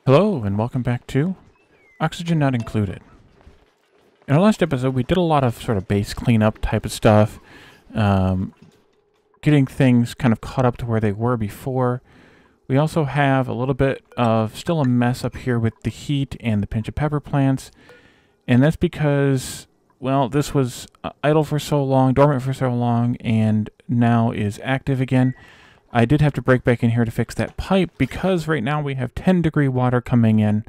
Hello, and welcome back to Oxygen Not Included. In our last episode, we did a lot of sort of base cleanup type of stuff, getting things kind of caught up to where they were before. We also have a little bit of still a mess up here with the heat and the pinch of pepper plants, and that's because, well, this was idle for so long, dormant for so long, and now is active again. I did have to break back in here to fix that pipe because right now we have 10-degree water coming in,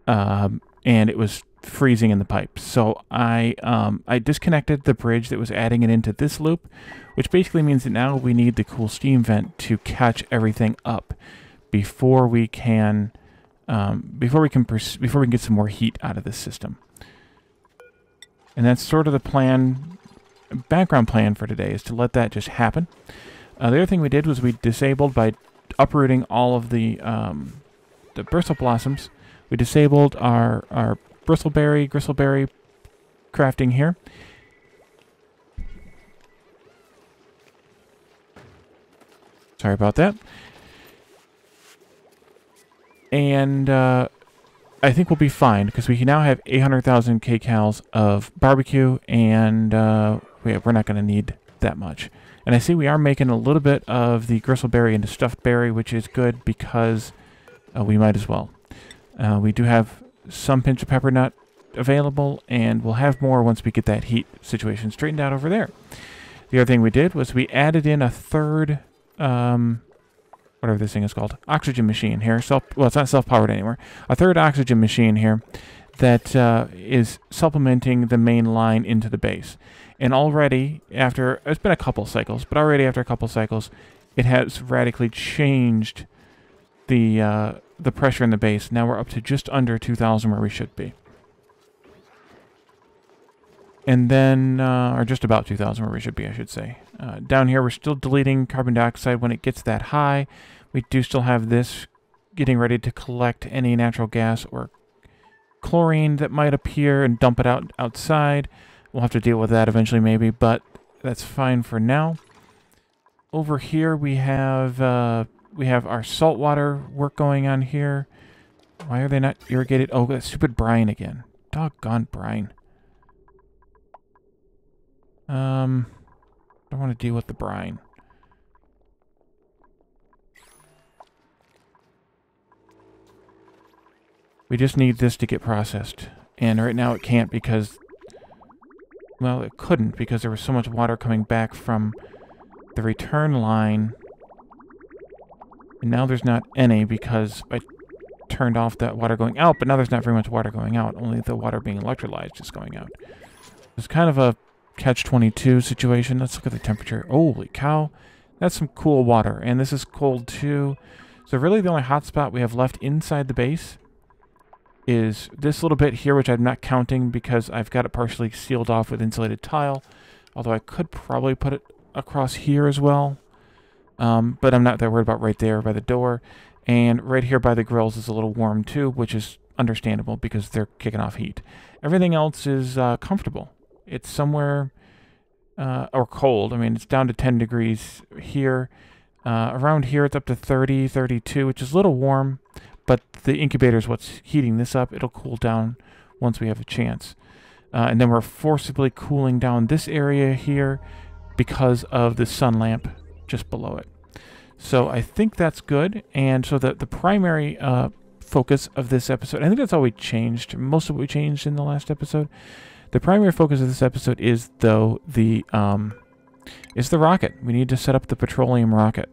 and it was freezing in the pipe. So I disconnected the bridge that was adding it into this loop, which basically means that now we need the cool steam vent to catch everything up before we can get some more heat out of this system. And that's sort of the plan, background plan for today, is to let that just happen. The other thing we did was we disabled, by uprooting all of the bristle blossoms, we disabled our gristleberry crafting here. Sorry about that. And I think we'll be fine, because we now have 800,000 kcals of barbecue, and we're not going to need that much. And I see we are making a little bit of the gristleberry into stuffed berry, which is good because we might as well. We do have some pinch of pepper nut available, and we'll have more once we get that heat situation straightened out over there. The other thing we did was we added in a third, whatever this thing is called, oxygen machine here. Well, it's not self-powered anymore. A third oxygen machine here that is supplementing the main line into the base. And already, it's been a couple cycles, but already after a couple cycles, it has radically changed the pressure in the base. Now we're up to just under 2,000 where we should be. And then, or just about 2,000 where we should be, I should say. Down here, we're still deleting carbon dioxide when it gets that high. We do still have this getting ready to collect any natural gas or chlorine that might appear and dump it outside. We'll have to deal with that eventually, maybe, but that's fine for now. Over here, we have our saltwater work going on here. Why are they not irrigated? Oh, that stupid brine again. Doggone brine. Don't want to deal with the brine. We just need this to get processed, and right now it can't because, well, it couldn't because there was so much water coming back from the return line. And now there's not any because I turned off that water going out, but now there's not very much water going out. Only the water being electrolyzed is going out. It's kind of a catch-22 situation. Let's look at the temperature. Holy cow. That's some cool water. And this is cold too. So really the only hot spot we have left inside the base is this little bit here, which I'm not counting because I've got it partially sealed off with insulated tile. Although I could probably put it across here as well. But I'm not that worried about right there by the door. And right here by the grills is a little warm too, which is understandable because they're kicking off heat. Everything else is comfortable. It's somewhere, or cold. I mean, it's down to 10 degrees here. Around here it's up to 30, 32, which is a little warm. But the incubator is what's heating this up. It'll cool down once we have a chance. And then we're forcibly cooling down this area here because of the sun lamp just below it. So I think that's good. And so the primary focus of this episode, I think that's all we changed. Most of what we changed in the last episode. The primary focus of this episode is, though, the rocket. We need to set up the Petroleum Rocket.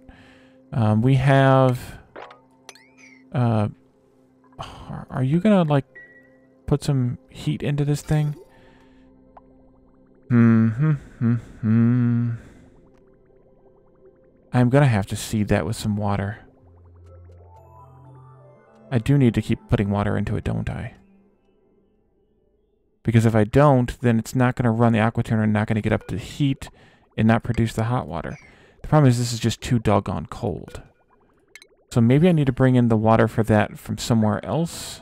We have... are you gonna, like, put some heat into this thing? I'm gonna have to seed that with some water. I do need to keep putting water into it, don't I? Because if I don't, then it's not gonna run the aqua tuner and not gonna get up to heat and not produce the hot water. The problem is this is just too doggone cold. So maybe I need to bring in the water for that from somewhere else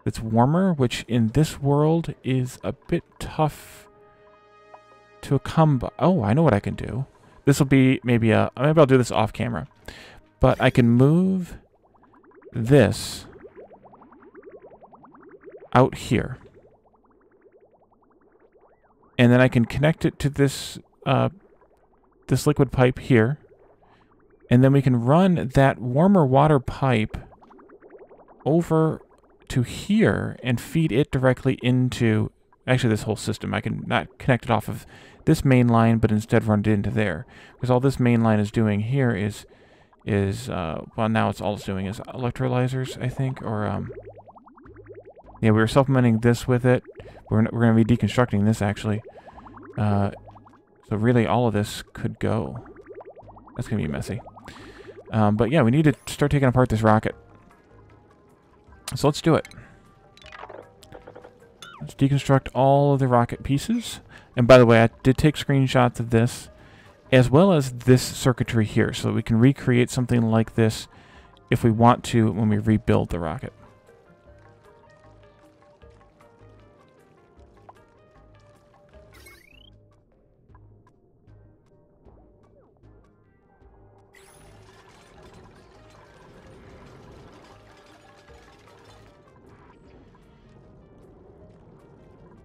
that's warmer, which in this world is a bit tough to come by. Oh, I know what I can do. This will be maybe I'll do this off camera. But I can move this out here. And then I can connect it to this this liquid pipe here. And then we can run that warmer water pipe over to here and feed it directly into, actually this whole system. I can not connect it off of this main line, but instead run it into there. Because all this main line is doing here is well, now it's all it's doing is electrolyzers, I think, or, yeah, we were supplementing this with it. We're going to be deconstructing this, actually. So really, all of this could go. That's going to be messy. But yeah, we need to start taking apart this rocket. So let's do it. Let's deconstruct all of the rocket pieces. And by the way, I did take screenshots of this, as well as this circuitry here, so that we can recreate something like this if we want to when we rebuild the rocket.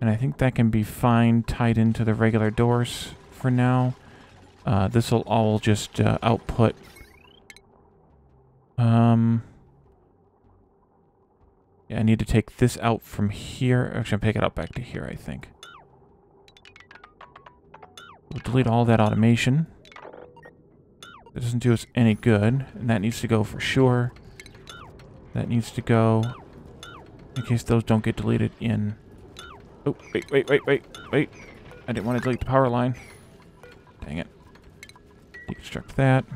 And I think that can be fine tied into the regular doors for now. This will all just output. Yeah, I need to take this out from here. Actually, I'll take it out back to here, I think. We'll delete all that automation. That doesn't do us any good. And that needs to go for sure. That needs to go in case those don't get deleted in... Oh, wait. I didn't want to delete the power line. Dang it. Deconstruct that.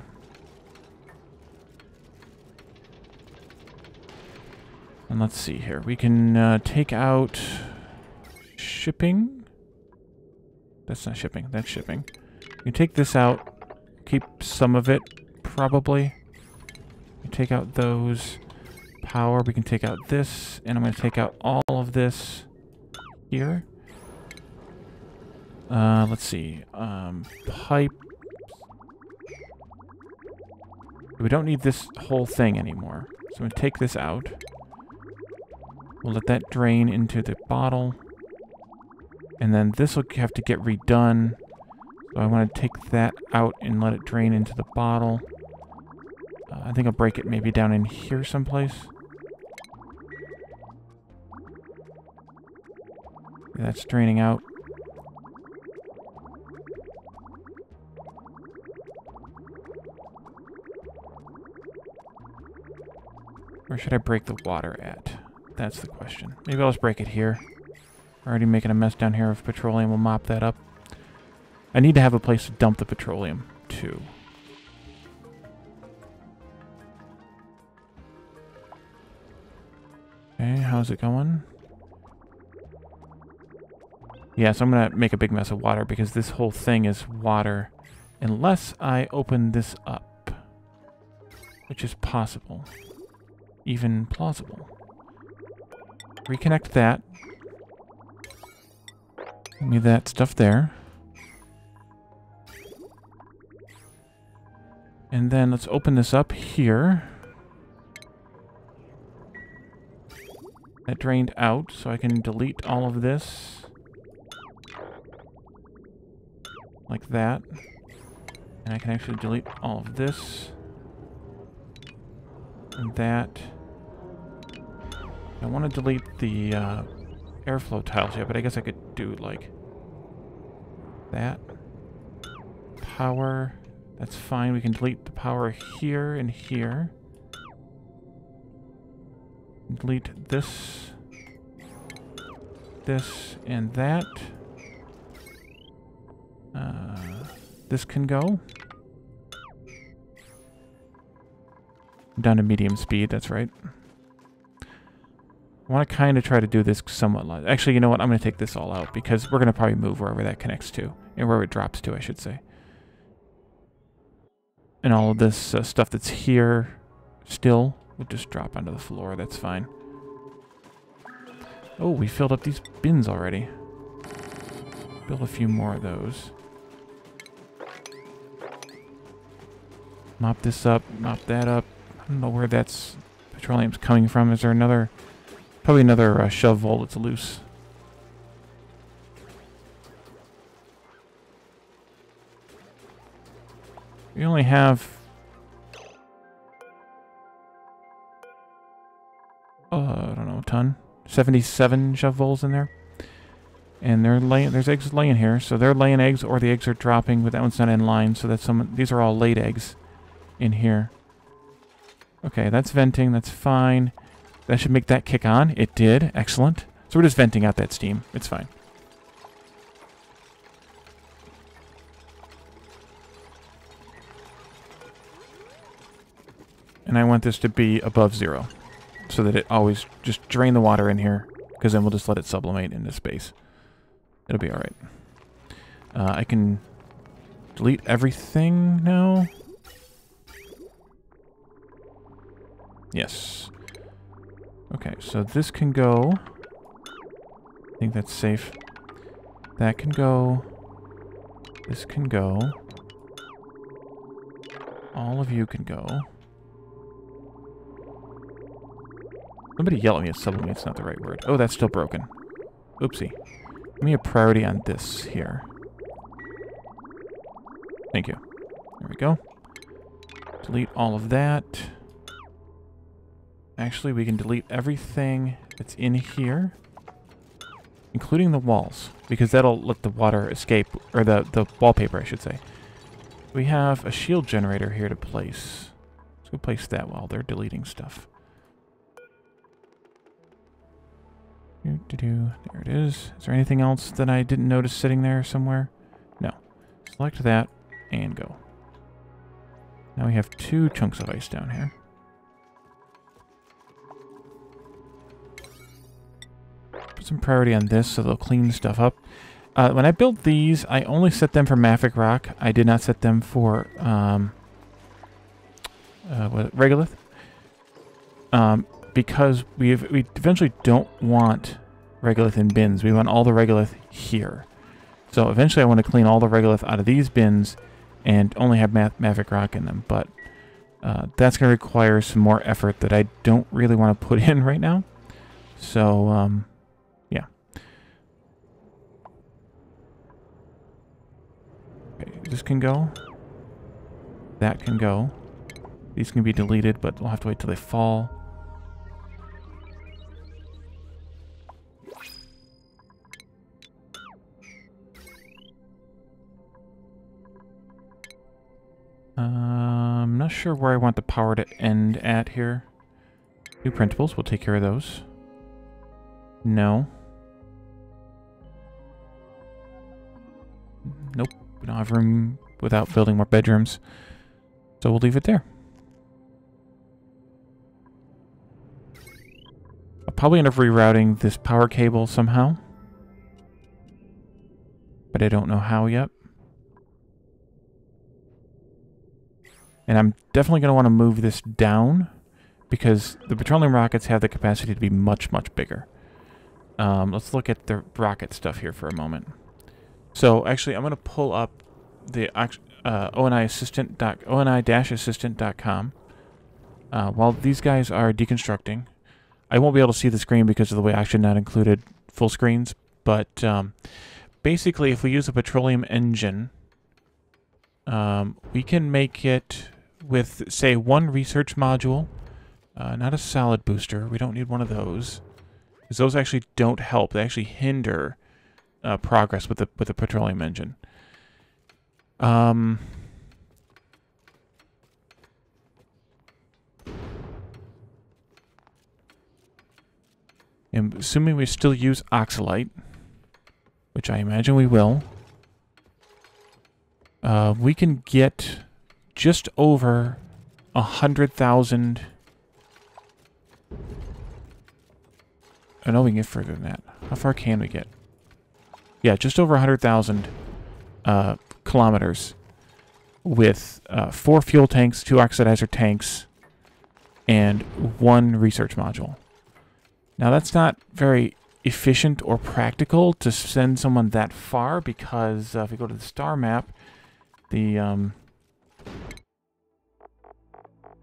And let's see here. We can take out shipping. That's not shipping. That's shipping. We can take this out. Keep some of it, probably. We take out those. Power. We can take out this. And I'm going to take out all of this here. Let's see. Pipe. We don't need this whole thing anymore. So I'm going to take this out. We'll let that drain into the bottle. And then this will have to get redone. So I want to take that out and let it drain into the bottle. I think I'll break it maybe down in here someplace. That's draining out. Where should I break the water at? That's the question. Maybe I'll just break it here. Already making a mess down here of petroleum. We'll mop that up. I need to have a place to dump the petroleum, too. Okay, how's it going? Yeah, so I'm going to make a big mess of water because this whole thing is water. Unless I open this up. Which is possible. Even plausible. Reconnect that. Give me that stuff there. And then let's open this up here. That drained out, so I can delete all of this. Like that. And I can actually delete all of this. And that. I want to delete the airflow tiles here, but I guess I could do like that. Power. That's fine. We can delete the power here and here. Delete this. This and that. This can go. Down to medium speed, that's right. I want to kind of try to do this somewhat light. Actually, you know what? I'm going to take this all out because we're going to probably move wherever that connects to. And wherever it drops to, I should say. And all of this stuff that's here still will just drop onto the floor. That's fine. Oh, we filled up these bins already. Build a few more of those. Mop this up. Mop that up. I don't know where that's petroleum's coming from. Is there another... Probably another shove vault that's loose. We only have... I don't know, a ton. 77 shove voles in there. And they're laying... There's eggs laying here, so they're laying eggs, or the eggs are dropping, but that one's not in line, so that's some... These are all laid eggs in here. Okay, that's venting, that's fine. That should make that kick on. It did. Excellent. So we're just venting out that steam. It's fine. And I want this to be above 0, so that it always just drain the water in here, because then we'll just let it sublimate into space. It'll be alright. I can delete everything now. Yes. Okay, so this can go. I think that's safe. That can go. This can go. All of you can go. Somebody yell at me if sublimate's not the right word. Oh, that's still broken. Oopsie. Give me a priority on this here. Thank you. There we go. Delete all of that. Actually, we can delete everything that's in here, including the walls, because that'll let the water escape, or the wallpaper, I should say. We have a shield generator here to place. Let's go place that while they're deleting stuff. There it is. Is there anything else that I didn't notice sitting there somewhere? No. Select that and go. Now we have 2 chunks of ice down here. Put some priority on this so they'll clean stuff up. When I built these, I only set them for Mafic Rock. I did not set them for Regolith. Because we eventually don't want Regolith in bins. We want all the Regolith here. So eventually I want to clean all the Regolith out of these bins and only have Mafic Rock in them. But that's going to require some more effort that I don't really want to put in right now. So, yeah. Okay, this can go. That can go. These can be deleted, but we'll have to wait till they fall. I'm not sure where I want the power to end at here. New printables, we'll take care of those. No. Nope, we don't have room without building more bedrooms. So we'll leave it there. I'll probably end up rerouting this power cable somehow. But I don't know how yet. And I'm definitely going to want to move this down because the Petroleum Rockets have the capacity to be much, much bigger. Let's look at the rocket stuff here for a moment. So actually, I'm going to pull up the oni-assistant.com while these guys are deconstructing. I won't be able to see the screen because of the way Action not included full screens, but basically, if we use a petroleum engine, we can make it with, say, 1 research module, not a solid booster. We don't need one of those, because those actually don't help. They actually hinder progress with the petroleum engine. And assuming we still use oxalite, which I imagine we will, we can get just over 100,000. I know we can get further than that. How far can we get? Yeah, just over 100,000 kilometers with 4 fuel tanks, 2 oxidizer tanks, and 1 research module. Now that's not very efficient or practical to send someone that far because if we go to the star map, the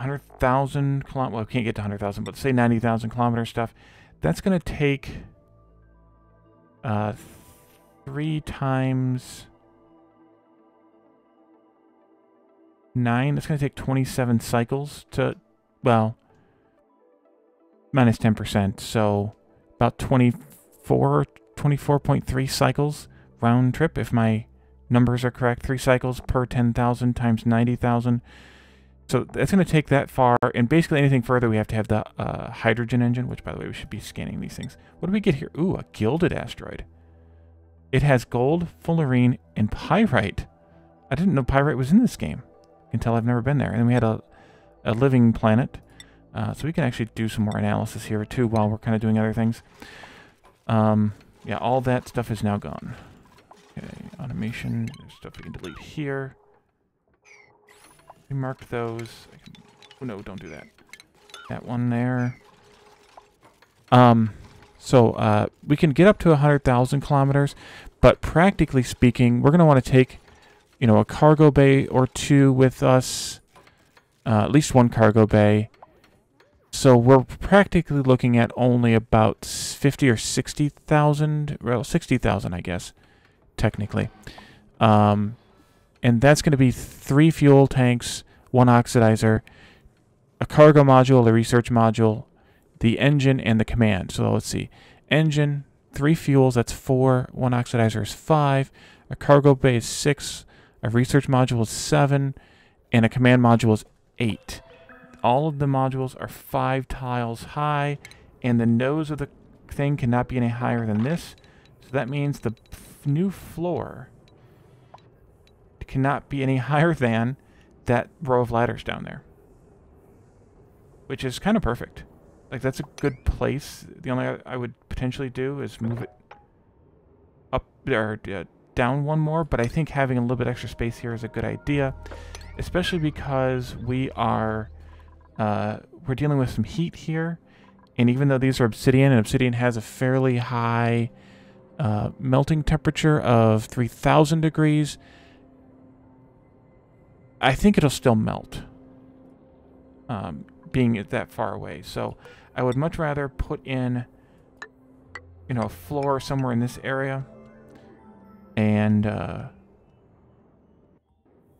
100,000 kilometers. Well, we can't get to 100,000, but say 90,000 kilometer stuff. That's going to take 3 times 9. That's going to take 27 cycles to, well, minus 10%. So about 24.3 cycles round trip, if my numbers are correct. 3 cycles per 10,000 times 90,000. So that's going to take that far, and basically anything further we have to have the hydrogen engine, which, by the way, we should be scanning these things. What do we get here? Ooh, a gilded asteroid. It has gold, fullerene, and pyrite. I didn't know pyrite was in this game. You can tell I've never been there. And then we had a living planet. So we can actually do some more analysis here, too, while we're kind of doing other things. Yeah, all that stuff is now gone. Okay, automation. There's stuff we can delete here. We marked those. Oh, no, don't do that. That one there. So we can get up to 100,000 kilometers, but practically speaking, we're going to want to take, you know, a cargo bay or 2 with us, at least 1 cargo bay. So we're practically looking at only about 50 or 60,000, well, 60,000, I guess, technically. And that's going to be 3 fuel tanks, 1 oxidizer, a cargo module, a research module, the engine, and the command. So let's see. Engine, 3 fuels, that's 4. 1 oxidizer is 5. A cargo bay is 6. A research module is 7. And a command module is 8. All of the modules are 5 tiles high, and the nose of the thing cannot be any higher than this. So that means the new floor cannot be any higher than that row of ladders down there, which is kind of perfect. Like, that's a good place. The only I would potentially do is move it up or down 1 more, but I think having a little bit extra space here is a good idea, especially because we're dealing with some heat here, and even though these are obsidian, and obsidian has a fairly high melting temperature of 3,000 degrees, I think it'll still melt, being that far away. So I would much rather put in, you know, a floor somewhere in this area, and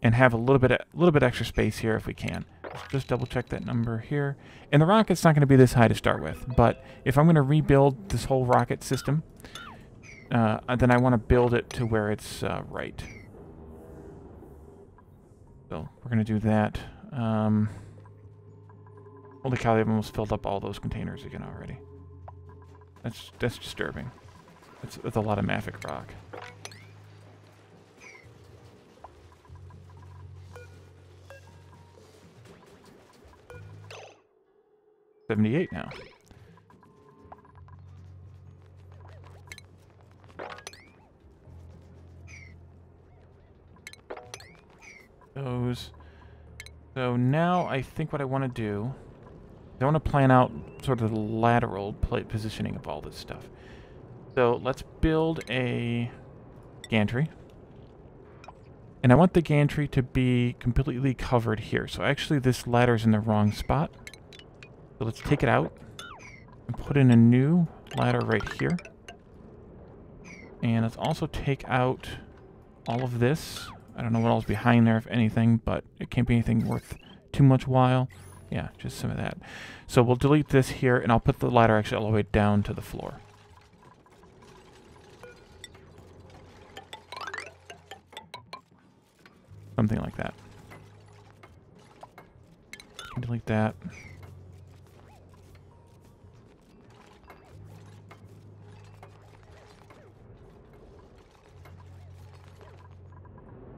have a little bit extra space here if we can. Just double check that number here. And the rocket's not going to be this high to start with, but if I'm going to rebuild this whole rocket system, then I want to build it to where it's right. So we're going to do that. Holy cow, they've almost filled up all those containers again already. That's disturbing. That's a lot of mafic rock. $78 now. Those. So now I think what I want to do, I want to plan out sort of the lateral positioning of all this stuff. So let's build a gantry. And I want the gantry to be completely covered here. So actually this ladder's in the wrong spot. So let's take it out and put in a new ladder right here. And let's also take out all of this. I don't know what else is behind there, if anything, but it can't be anything worth too much while. Yeah, just some of that. So we'll delete this here, and I'll put the ladder actually all the way down to the floor. Something like that. Delete that.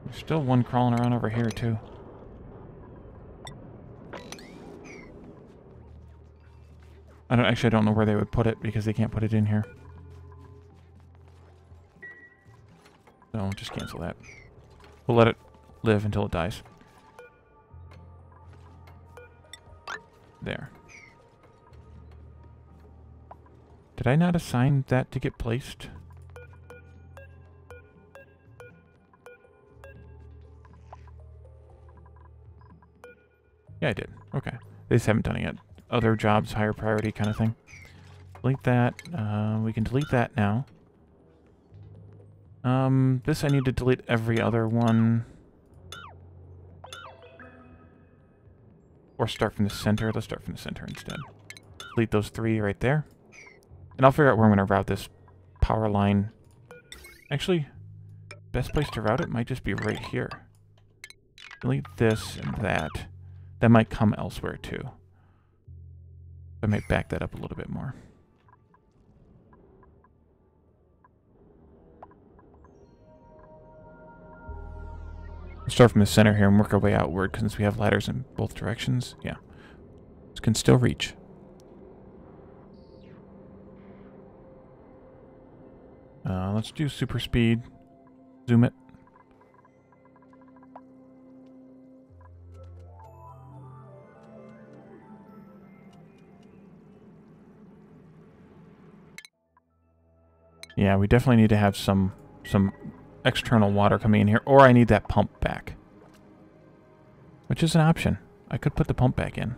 There's still one crawling around over here, too. I don't know where they would put it, because they can't put it in here. So, just cancel that. We'll let it live until it dies. There. Did I not assign that to get placed? Yeah, I did. Okay. They just haven't done it yet. Other jobs, higher priority kind of thing. Delete that. We can delete that now. This I need to delete every other one. Or start from the center. Let's start from the center instead. Delete those 3 right there. And I'll figure out where I'm going to route this power line. Actually, best place to route it might just be right here. Delete this and that. That might come elsewhere too. I might back that up a little bit more. We'll start from the center here and work our way outward, since we have ladders in both directions. Yeah. This can still reach. Let's do super speed. Zoom it. Yeah, we definitely need to have some external water coming in here, or I need that pump back. Which is an option. I could put the pump back in.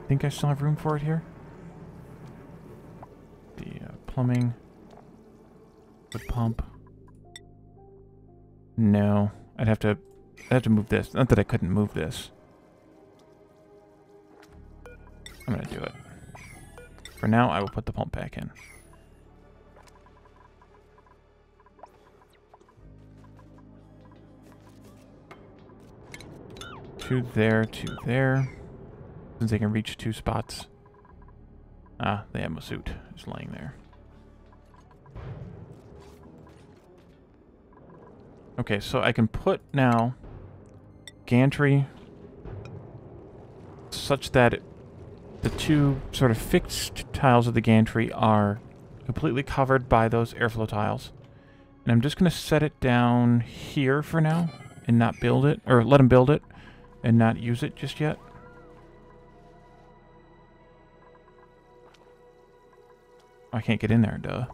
Think I still have room for it here? The plumbing. The pump. No. I'd have to move this. Not that I couldn't move this. I'm gonna do it. For now, I will put the pump back in. Two there, two there. Since they can reach 2 spots. Ah, the ammo suit is laying there. Okay, so I can put now gantry such that the 2 sort of fixed tiles of the gantry are completely covered by those airflow tiles. And I'm just going to set it down here for now and not build it, or let them build it and not use it just yet. I can't get in there, duh.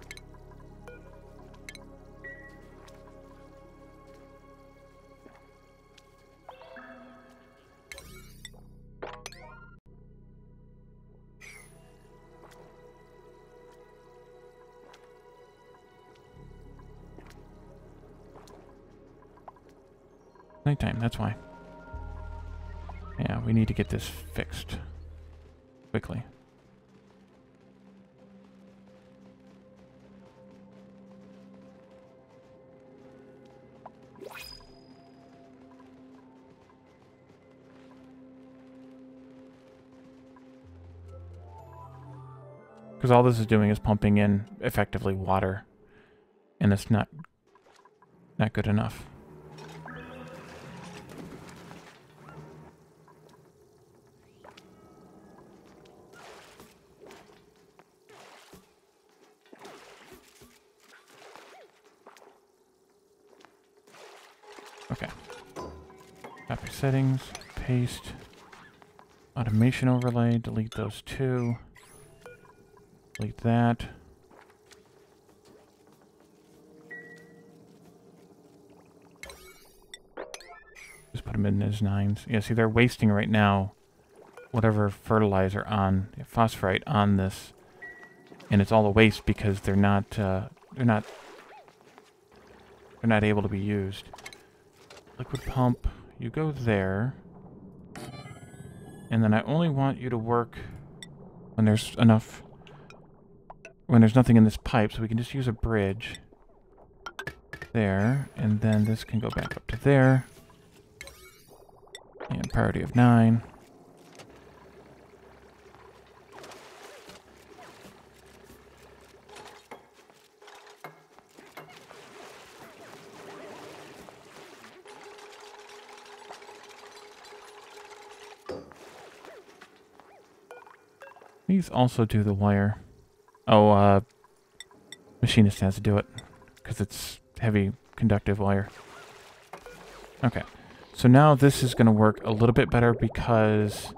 Nighttime, that's why. Yeah, we need to get this fixed quickly. Because all this is doing is pumping in, effectively, water. And it's not good enough. Okay. Copy settings, paste, automation overlay, delete those 2. Delete that. Just put them in as 9s. Yeah, see, they're wasting right now whatever fertilizer on, phosphorite on this, and it's all a waste because they're not able to be used. Liquid pump, you go there, and then I only want you to work when there's enough. When there's nothing in this pipe, so we can just use a bridge there, and then this can go back up to there. And priority of 9. These also do the wire. Oh, machinist has to do it, because it's heavy conductive wire. Okay, so now this is going to work a little bit better because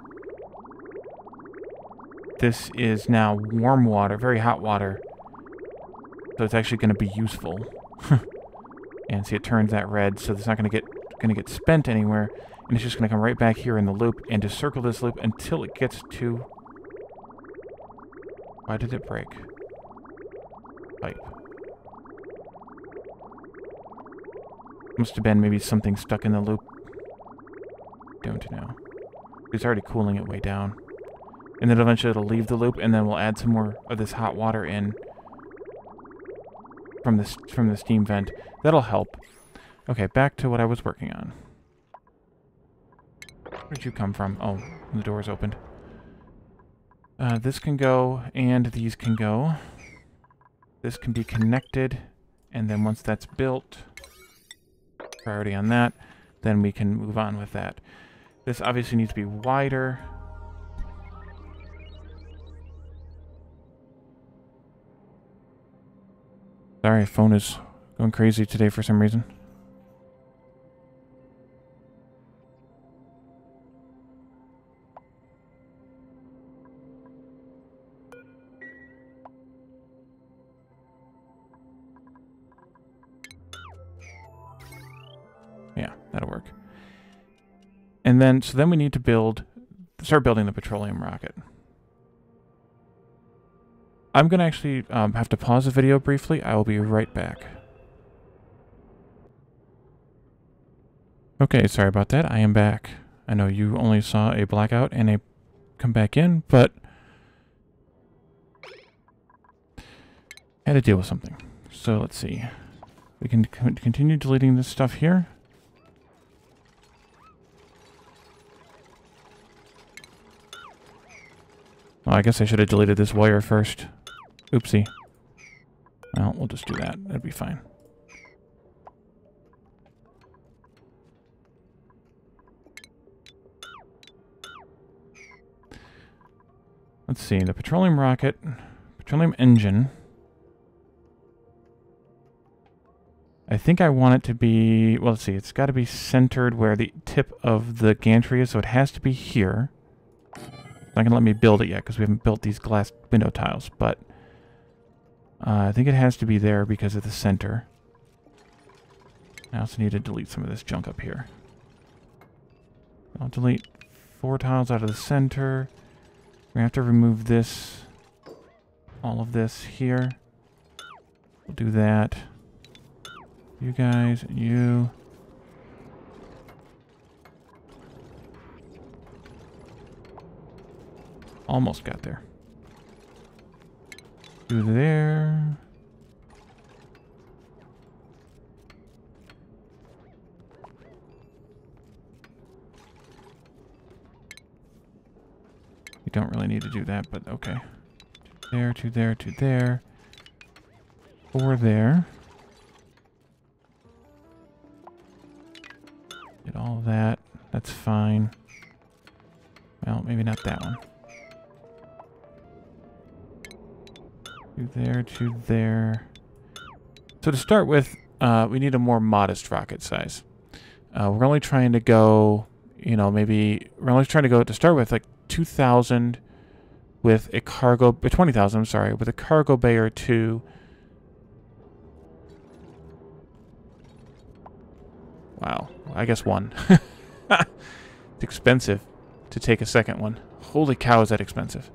this is now warm water, very hot water. So it's actually going to be useful. And see, it turns that red, so it's not going to get spent anywhere. And it's just going to come right back here in the loop and just circle this loop until it gets to... Why did it break? Pipe. Must have been maybe something stuck in the loop. Don't know. It's already cooling it way down. And then eventually it'll leave the loop, and then we'll add some more of this hot water in from the steam vent. That'll help. Okay, back to what I was working on. Where'd you come from? Oh, the door's opened. This can go, and these can go. This can be connected, and then once that's built, priority on that, then we can move on with that. This obviously needs to be wider. Sorry, phone is going crazy today for some reason. Yeah, that'll work. And then, so then we need to start building the petroleum rocket. I'm going to actually have to pause the video briefly. I will be right back. Okay, sorry about that. I am back. I know you only saw a blackout and a come back in, but I had to deal with something. So let's see. We can continue deleting this stuff here. Well, I guess I should have deleted this wire first. Oopsie. Well, we'll just do that. That'd be fine. Let's see. The petroleum rocket, petroleum engine. I think I want it to be... Well, let's see. It's got to be centered where the tip of the gantry is, so it has to be here. Not going to let me build it yet because we haven't built these glass window tiles, but I think it has to be there because of the center. I also need to delete some of this junk up here. I'll delete 4 tiles out of the center. We're going to have to remove this, all of this here. We'll do that. You guys, and you. Almost got there. Do there. You don't really need to do that, but okay. There, to there, to there. 4 there. Get all of that. That's fine. Well, maybe not that one. To there, to there. So to start with, we need a more modest rocket size. We're only trying to go, you know, maybe... We're only trying to go, to start with, like 2,000 with a cargo... 20,000, I'm sorry, with a cargo bay or 2. Wow. I guess 1. It's expensive to take a second one. Holy cow, is that expensive.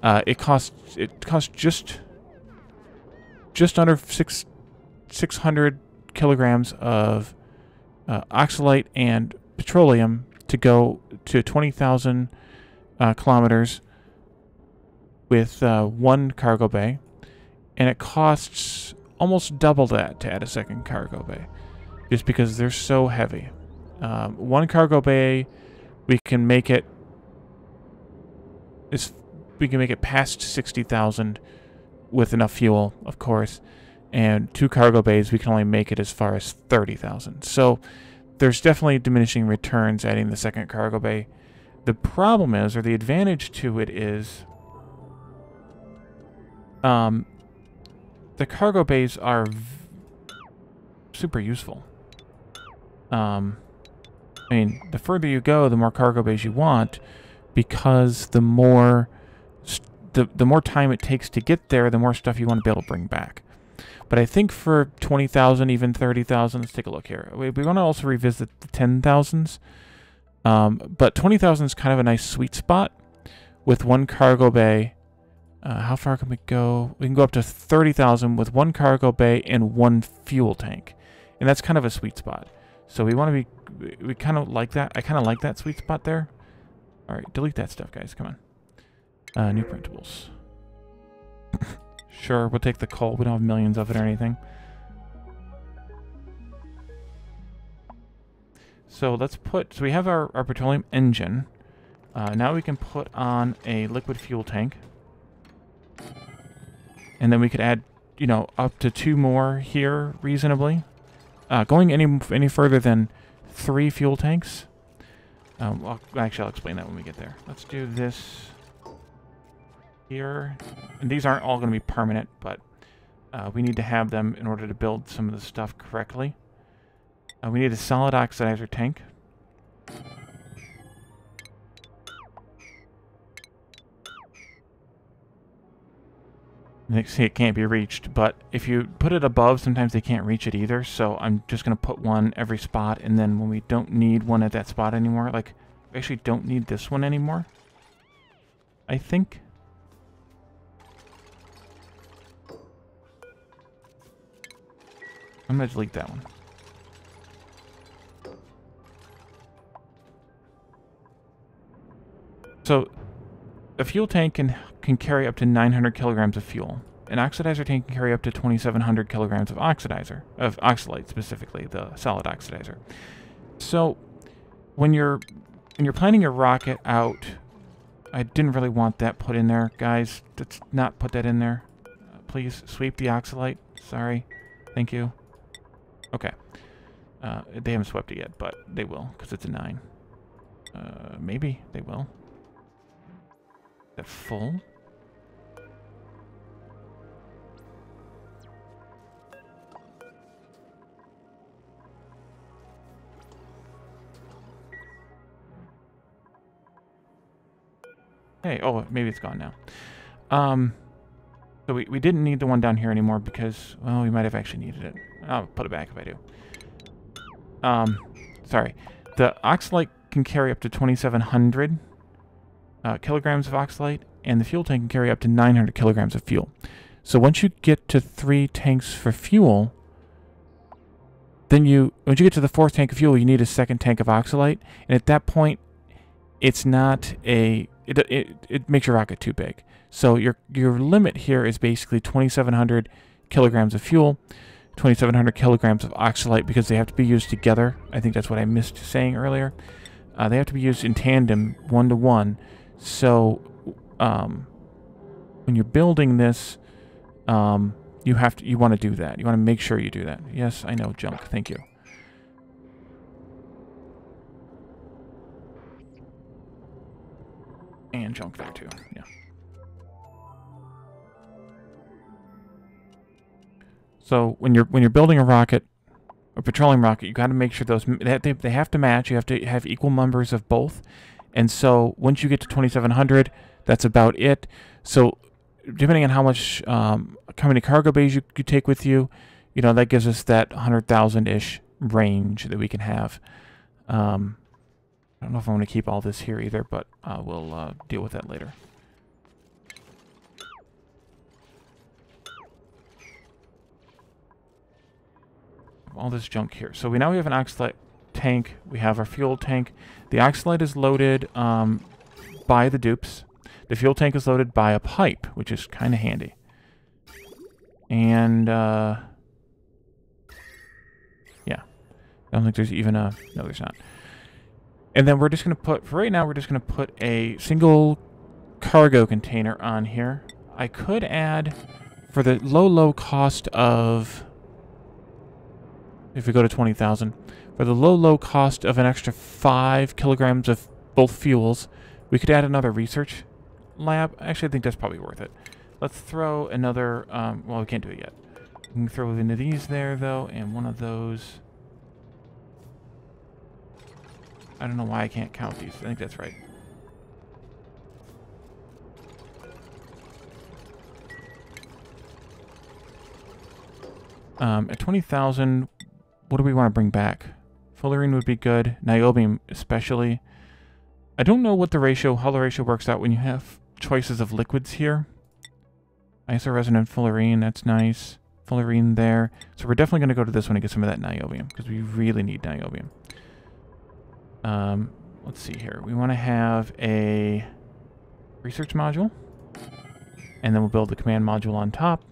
It costs just under 600 kilograms of oxalate and petroleum to go to 20,000 kilometers with 1 cargo bay, and it costs almost double that to add a second cargo bay, just because they're so heavy. 1 cargo bay, we can make it past 60,000 with enough fuel, of course, and 2 cargo bays, we can only make it as far as 30,000. So there's definitely diminishing returns adding the second cargo bay. The problem is, or the advantage to it is, the cargo bays are super useful. I mean, the further you go, the more cargo bays you want, because the more time it takes to get there, the more stuff you want to be able to bring back. But I think for 20,000, even 30,000, let's take a look here. We want to also revisit the 10,000s. But 20,000 is kind of a nice sweet spot with one cargo bay. How far can we go? We can go up to 30,000 with one cargo bay and one fuel tank. And that's kind of a sweet spot. So we want to be, we kind of like that. I kind of like that sweet spot there. All right, delete that stuff, guys. Come on. New printables. Sure, we'll take the coal. We don't have millions of it or anything. So let's put, so we have our petroleum engine. Now we can put on a liquid fuel tank. And then we could add, you know, up to 2 more here reasonably. Going any further than 3 fuel tanks. Actually, I'll explain that when we get there. Let's do this here. And these aren't all going to be permanent, but we need to have them in order to build some of the stuff correctly. We need a solid oxidizer tank. See, it can't be reached, but if you put it above, sometimes they can't reach it either, so I'm just going to put one every spot, and then when we don't need one at that spot anymore, like, we actually don't need this one anymore, I think. I'm going to delete that one. So, a fuel tank can carry up to 900 kilograms of fuel. An oxidizer tank can carry up to 2,700 kilograms of oxalate specifically, the solid oxidizer. So, when you're planning your rocket out, I didn't really want that put in there, guys. Let's not put that in there. Please sweep the oxalate. Sorry. Thank you. Okay. They haven't swept it yet, but they will, because it's a 9. Maybe they will. Is that full? Hey, oh, maybe it's gone now. So we didn't need the one down here anymore because, well, we might have actually needed it. I'll put it back if I do. Sorry. The oxalate can carry up to 2,700 kilograms of oxalate, and the fuel tank can carry up to 900 kilograms of fuel. So once you get to 3 tanks for fuel, then once you get to the 4th tank of fuel, you need a 2nd tank of oxalate, and at that point, it's not a... It makes your rocket too big. So your limit here is basically 2,700 kilograms of fuel, 2,700 kilograms of oxalate, because they have to be used together. I think that's what I missed saying earlier. They have to be used in tandem, 1-to-1. So when you're building this, you want to do that. You want to make sure you do that. Yes, I know, junk. Thank you. And junk there too. Yeah. So when you're building a rocket, a petroleum rocket, you got to make sure those they have to match. You have to have equal numbers of both. And so once you get to 2,700, that's about it. So depending on how many cargo bays you take with you, you know, that gives us that 100,000-ish range that we can have. I don't know if I want to keep all this here either, but we'll deal with that later. All this junk here. So now we have an oxalate tank. We have our fuel tank. The oxalate is loaded by the dupes. The fuel tank is loaded by a pipe, which is kind of handy. And yeah, I don't think there's even a... No, there's not. And then we're just going to put, for right now, we're just going to put a single cargo container on here. I could add, for the low cost of, if we go to 20,000, for the low cost of an extra 5 kilograms of both fuels, we could add another research lab. Actually, I think that's probably worth it. Let's throw another, well, we can't do it yet. We can throw into these there, though, and one of those... I don't know why I can't count these. I think that's right. At 20,000, what do we want to bring back? Fullerene would be good. Niobium especially. I don't know what the ratio, how the ratio works out when you have choices of liquids here. Isoresonant fullerene, that's nice. Fullerene there. So we're definitely going to go to this one and get some of that niobium, because we really need niobium. Let's see here. We want to have a research module. And then we'll build the command module on top.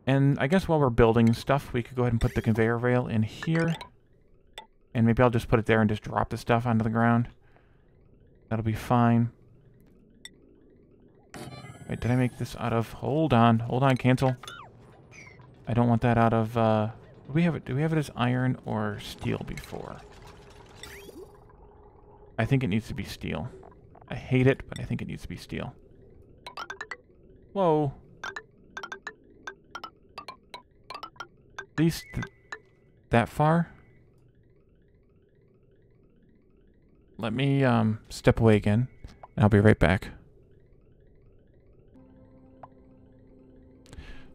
And I guess while we're building stuff, we could go ahead and put the conveyor rail in here. And maybe I'll just put it there and just drop the stuff onto the ground. That'll be fine. Wait, did I make this out of... Hold on, cancel. I don't want that out of... do we have it as iron or steel before? I think it needs to be steel. I hate it, but I think it needs to be steel. Whoa. At least that far? Let me step away again, and I'll be right back.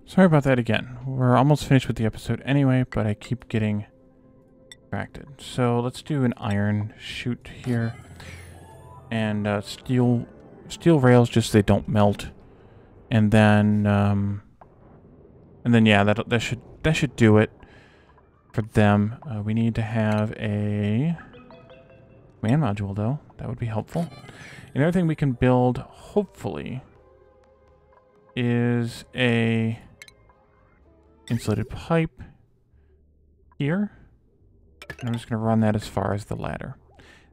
Sorry about that again. We're almost finished with the episode anyway, but I keep getting distracted. So let's do an iron shoot here, and steel rails, just so they don't melt, and then yeah, that should do it for them. We need to have a command module though. That would be helpful. Another thing we can build, hopefully, is a insulated pipe here. And I'm just going to run that as far as the ladder.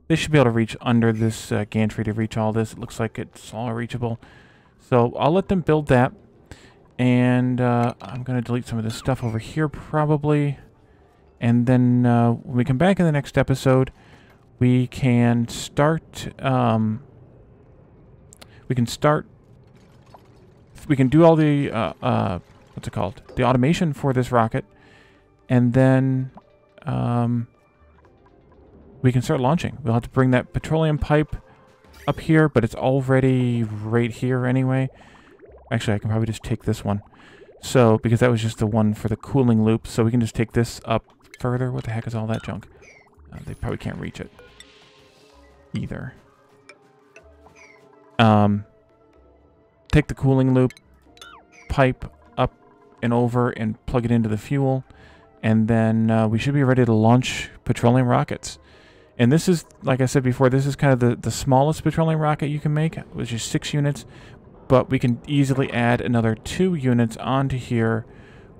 They should be able to reach under this gantry to reach all this. It looks like it's all reachable. So I'll let them build that. And I'm going to delete some of this stuff over here probably. And then when we come back in the next episode, we can start... we can do all the... what's it called? The automation for this rocket. And then... we can start launching. We'll have to bring that petroleum pipe up here, but it's already right here anyway. Actually, I can probably just take this one. So, because that was just the one for the cooling loop, so we can just take this up further. What the heck is all that junk? They probably can't reach it either. Take the cooling loop pipe up and over and plug it into the fuel, and then we should be ready to launch petroleum rockets. And this is, like I said before, this is kind of the smallest petroleum rocket you can make, which is 6 units. But we can easily add another 2 units onto here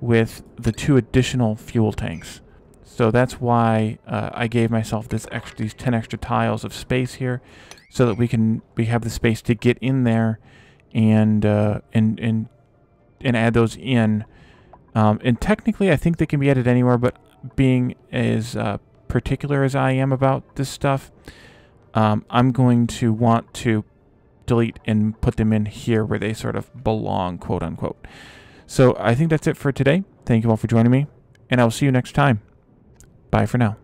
with the 2 additional fuel tanks. So that's why I gave myself these 10 extra tiles of space here, so that we have the space to get in there and add those in. And technically, I think they can be added anywhere. But being as particular as I am about this stuff, I'm going to want to delete and put them in here where they sort of belong, quote unquote. So I think that's it for today. Thank you all for joining me, and I will see you next time. Bye for now.